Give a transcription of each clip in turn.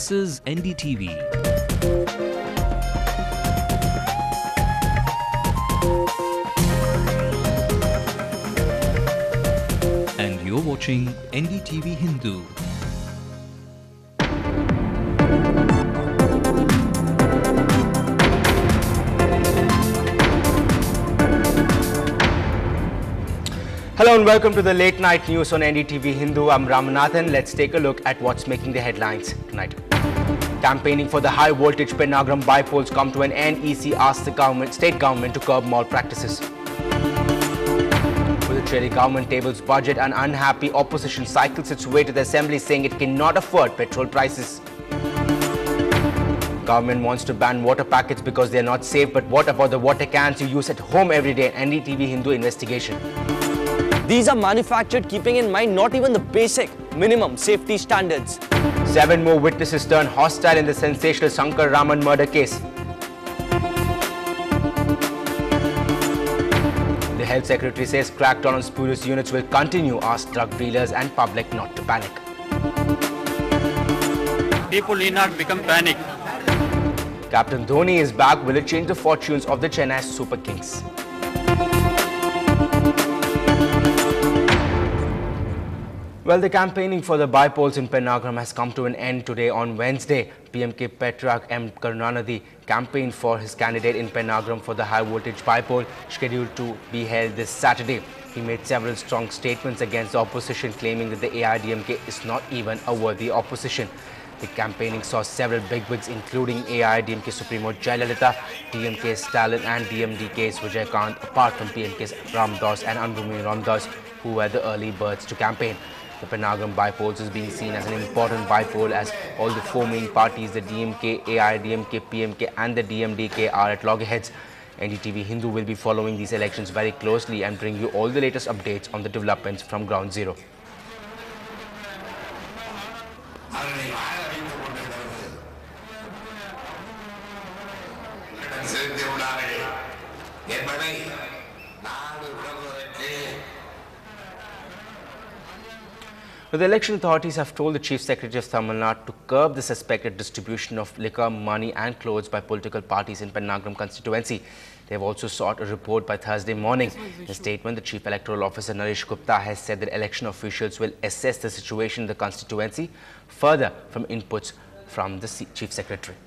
This is NDTV. And you're watching NDTV Hindu. Hello and welcome to the late night news on NDTV Hindu. I'm Ramanathan. Let's take a look at what's making the headlines tonight. Campaigning for the high voltage Pennagram bipoles come to an end. EC asks the state government to curb mall practices. Puducherry government tables budget. An unhappy opposition cycles its way to the assembly saying it cannot afford petrol prices. Government wants to ban water packets because they are not safe. But what about the water cans you use at home every day? NDTV Hindu investigation. These are manufactured keeping in mind not even the basic minimum safety standards. 7 more witnesses turned hostile in the sensational Shankar Raman murder case. The Health Secretary says crackdown on spurious units will continue, asks drug dealers and public not to panic. People need not become panic. Captain Dhoni is back. Will it change the fortunes of the Chennai Super Kings? Well, the campaigning for the bipoles in Pennagram has come to an end today. On Wednesday, PMK Petrak M. Karunanidhi campaigned for his candidate in Pennagram for the high voltage bipole scheduled to be held this Saturday. He made several strong statements against the opposition, claiming that the AIADMK is not even a worthy opposition. The campaigning saw several bigwigs including AIADMK Supremo Jayalalitha, DMK's Stalin and DMDK's Vijay Kant, apart from PMK's Ramdas and Anbhumi Ramdas, who were the early birds to campaign. The Pennagram bipoles is being seen as an important bipole as all the 4 main parties, the DMK, AIADMK, PMK and the DMDK are at loggerheads. NDTV Hindu will be following these elections very closely and bring you all the latest updates on the developments from ground zero. The election authorities have told the Chief Secretary of Tamil Nadu to curb the suspected distribution of liquor, money and clothes by political parties in Pennagram constituency. They have also sought a report by Thursday morning. In a statement, the Chief Electoral Officer Naresh Gupta has said that election officials will assess the situation in the constituency further from inputs from the Chief Secretary.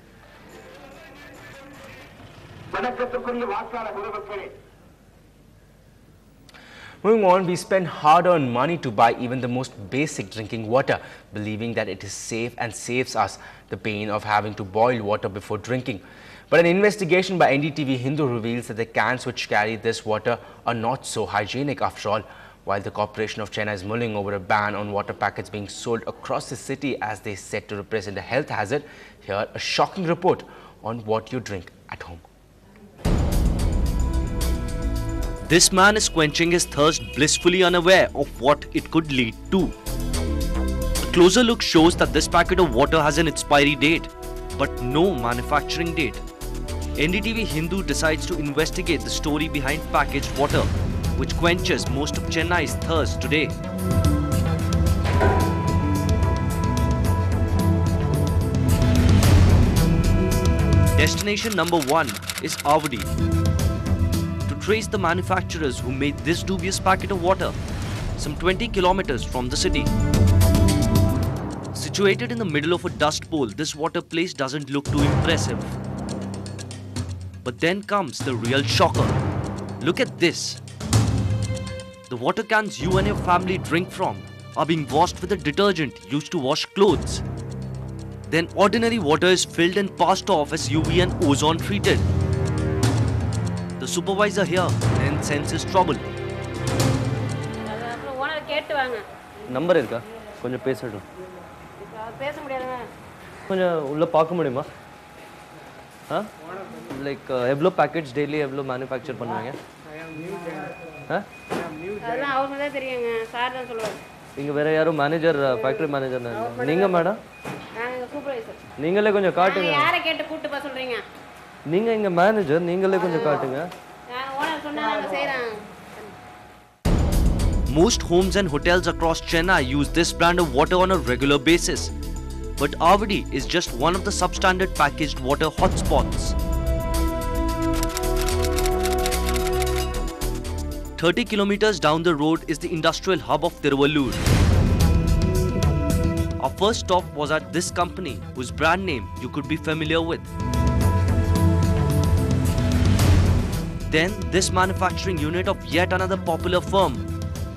Moving on, we spend hard-earned money to buy even the most basic drinking water, believing that it is safe and saves us the pain of having to boil water before drinking. But an investigation by NDTV Hindu reveals that the cans which carry this water are not so hygienic after all. While the Corporation of Chennai is mulling over a ban on water packets being sold across the city as they said to represent a health hazard, here a shocking report on what you drink at home. This man is quenching his thirst blissfully unaware of what it could lead to. A closer look shows that this packet of water has an expiry date, but no manufacturing date. NDTV Hindu decides to investigate the story behind packaged water, which quenches most of Chennai's thirst today. Destination number 1 is Avadi. Trace the manufacturers who made this dubious packet of water, some 20 kilometers from the city. Situated in the middle of a dust bowl, this water place doesn't look too impressive. But then comes the real shocker. Look at this. The water cans you and your family drink from are being washed with a detergent used to wash clothes. Then ordinary water is filled and passed off as UV and ozone treated. The supervisor here then senses trouble. Number irka konja pesadu pesa mudiyadanga konja ulla paaka mudiyuma ha like evlo packets daily evlo manufacture பண்ணுவீங்க ha அதெல்லாம் அவங்களுக்கு தான் தெரியுங்க sir தான் சொல்லுவாங்க இங்க வேற யாரோ மேனேஜர் ஃபேக்டரி மேனேஜர் நீங்க மேடம் நாங்க சூப்பர்வைசர் நீங்களே கொஞ்சம் காட்டுங்க யாரை கேட்டு கூட்டி பா சொல்றீங்க நீங்க இங்க மேனேஜர் நீங்களே கொஞ்சம் காட்டுங்க நான் ஓனர் சொன்னா நான் செய்றேன். Most homes and hotels across Chennai use this brand of water on a regular basis. But Avadi is just one of the substandard packaged water hotspots. 30 kilometers down the road is the industrial hub of Tiruvallur. Our first stop was at this company, whose brand name you could be familiar with. Then this manufacturing unit of yet another popular firm,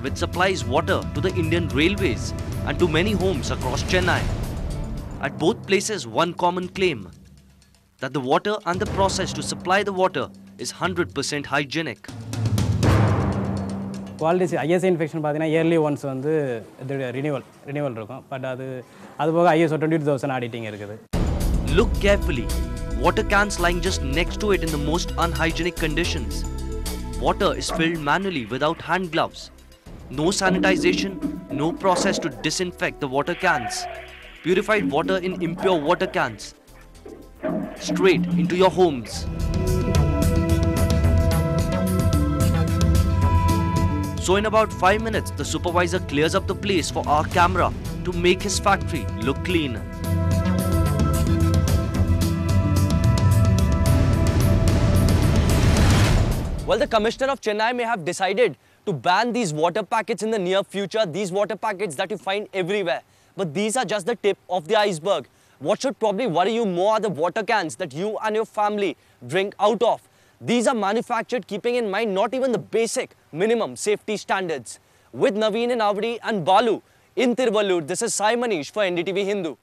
which supplies water to the Indian Railways and to many homes across Chennai. At both places, one common claim, that the water and the process to supply the water is 100% hygienic. Quality ISO inspection பார்த்தீங்கன்னா yearly once வந்து renewal இருக்கும் but அது போக ISO 22000 auditing இருக்குது. Look carefully. Water cans lying just next to it in the most unhygienic conditions. Water is filled manually without hand gloves. No sanitization, no process to disinfect the water cans. Purified water in impure water cans. Straight into your homes. So in about 5 minutes, the supervisor clears up the place for our camera to make his factory look clean. Well, the Commissioner of Chennai may have decided to ban these water packets in the near future, these water packets that you find everywhere. But these are just the tip of the iceberg. What should probably worry you more are the water cans that you and your family drink out of. These are manufactured keeping in mind not even the basic minimum safety standards. With Naveen in Avadi and Balu in Tiruvallur, this is Sai Manish for NDTV Hindu.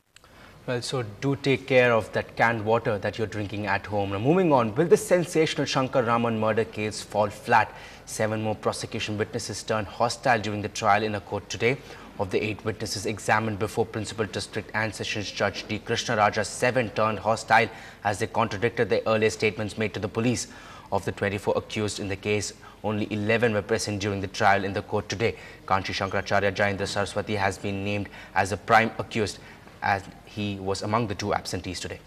Well, so do take care of that canned water that you're drinking at home. Now, moving on, will the sensational Shankar Raman murder case fall flat? 7 more prosecution witnesses turned hostile during the trial in a court today. Of the 8 witnesses examined before Principal District and Sessions Judge D. Krishna Raja, 7 turned hostile as they contradicted their earlier statements made to the police. Of the 24 accused in the case, only 11 were present during the trial in the court today. Kanchi Shankaracharya Jayendra Saraswati has been named as a prime accused, as he was among the 2 absentees today.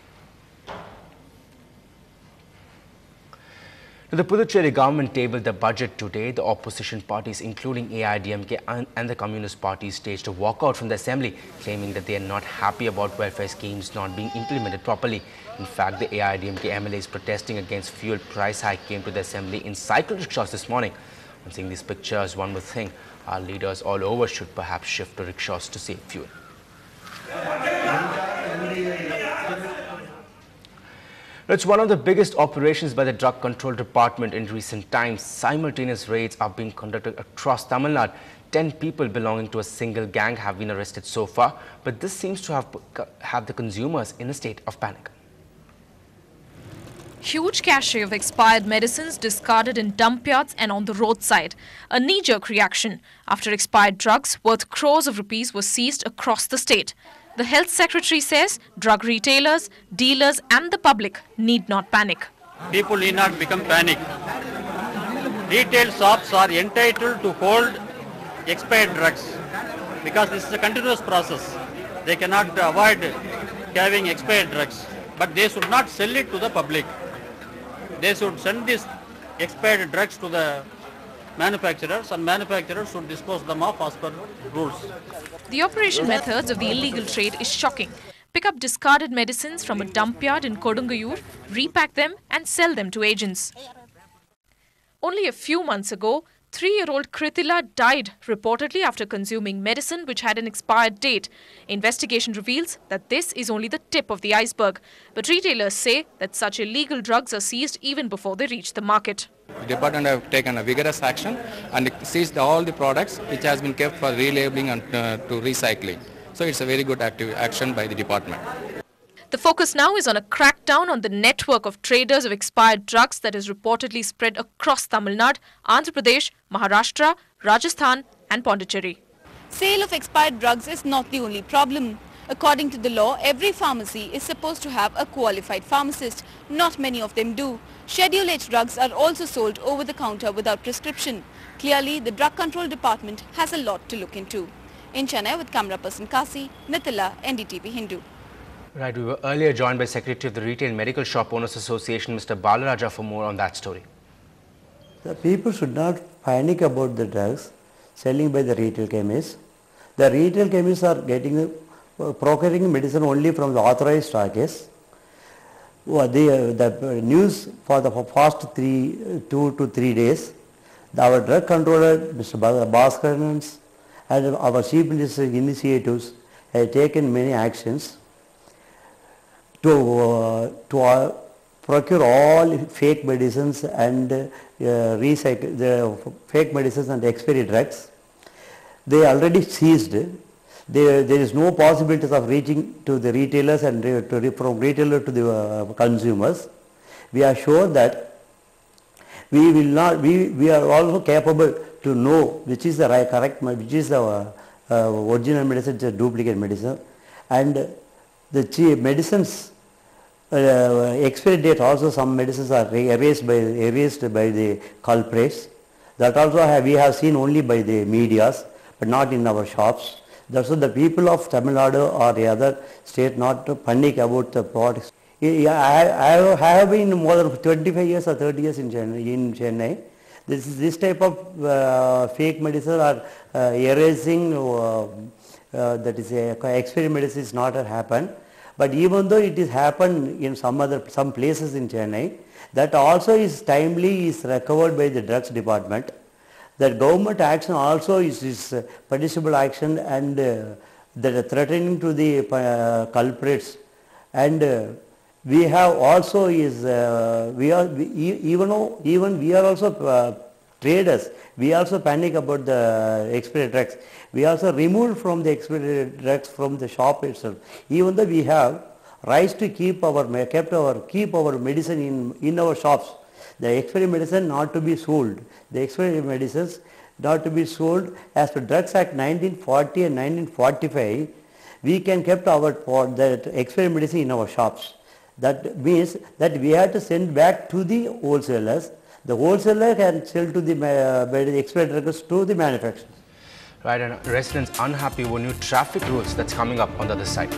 The Puducherry government tabled the budget today. The opposition parties, including AIDMK and the Communist Party, staged a walkout from the assembly, claiming that they are not happy about welfare schemes not being implemented properly. In fact, the AIDMK MLAs protesting against fuel price hike came to the assembly in cycle rickshaws this morning. On seeing these pictures, one would think our leaders all over should perhaps shift to rickshaws to save fuel. It's one of the biggest operations by the Drug Control Department in recent times. Simultaneous raids are being conducted across Tamil Nadu. 10 people belonging to a single gang have been arrested so far, but this seems to have the consumers in a state of panic. Huge cache of expired medicines discarded in dump yards and on the roadside. A knee-jerk reaction after expired drugs worth crores of rupees were seized across the state. The Health Secretary says drug retailers, dealers and the public need not panic. People need not become panic. Retail shops are entitled to hold expired drugs because this is a continuous process. They cannot avoid having expired drugs, but they should not sell it to the public. They should send these expired drugs to the manufacturers, and manufacturers should dispose them off as per rules. The operation methods of the illegal trade is shocking. Pick up discarded medicines from a dump yard in Kodungayur, repack them and sell them to agents. Only a few months ago, 3-year-old Krithila died reportedly after consuming medicine which had an expired date. Investigation reveals that this is only the tip of the iceberg. But retailers say that such illegal drugs are seized even before they reach the market. The department have taken a vigorous action and seized all the products which has been kept for relabeling and to recycling. So it's a very good action by the department. The focus now is on a crackdown on the network of traders of expired drugs that is reportedly spread across Tamil Nadu, Andhra Pradesh, Maharashtra, Rajasthan and Pondicherry. Sale of expired drugs is not the only problem. According to the law, every pharmacy is supposed to have a qualified pharmacist. Not many of them do. Schedule H drugs are also sold over the counter without prescription. Clearly, the Drug Control Department has a lot to look into. In Chennai with camera person Kasi, Mithila, NDTV Hindu. Right, we were earlier joined by Secretary of the Retail Medical Shop Owners Association, Mr. Balaraja, for more on that story. The people should not panic about the drugs selling by the retail chemists. The retail chemists are getting procuring medicine only from the authorized stockists. The news for the past 2 to 3 days, our drug controller, Mr. Bhaskaran, and our chief minister initiatives have taken many actions to procure all fake medicines and recycle the fake medicines and expiry drugs. They already seized. There is no possibility of reaching to the retailers and from retailer to the consumers. We are sure that we will not. We are also capable to know which is the correct, which is the original medicine, which is duplicate medicine, and the medicines expiry date also. Some medicines are erased by the culprits. That also we have seen only by the medias, but not in our shops. That's why the people of Tamil Nadu or the other state not to panic about the products. I have been more than 25 years or 30 years in Chennai. This type of fake medicine or erasing that is expiry medicine is not happened. But even though it is happened in some places in Chennai, that also is timely is recovered by the drugs department. That government action also is punishable action, and that threatening to the culprits. And we have also even we are also traders. We also panic about the expiry drugs. We also removed from the expiry drugs from the shop itself. Even though we have rights to keep our medicine in our shops. The expiry medicine not to be sold. The expiry medicines not to be sold as per Drugs Act 1940 and 1945. We can keep that expiry medicine in our shops. That means that we have to send back to the wholesalers. The wholesaler can sell to the expiry drugs to the manufacturers. Right, and residents unhappy with new traffic rules that's coming up on the other side.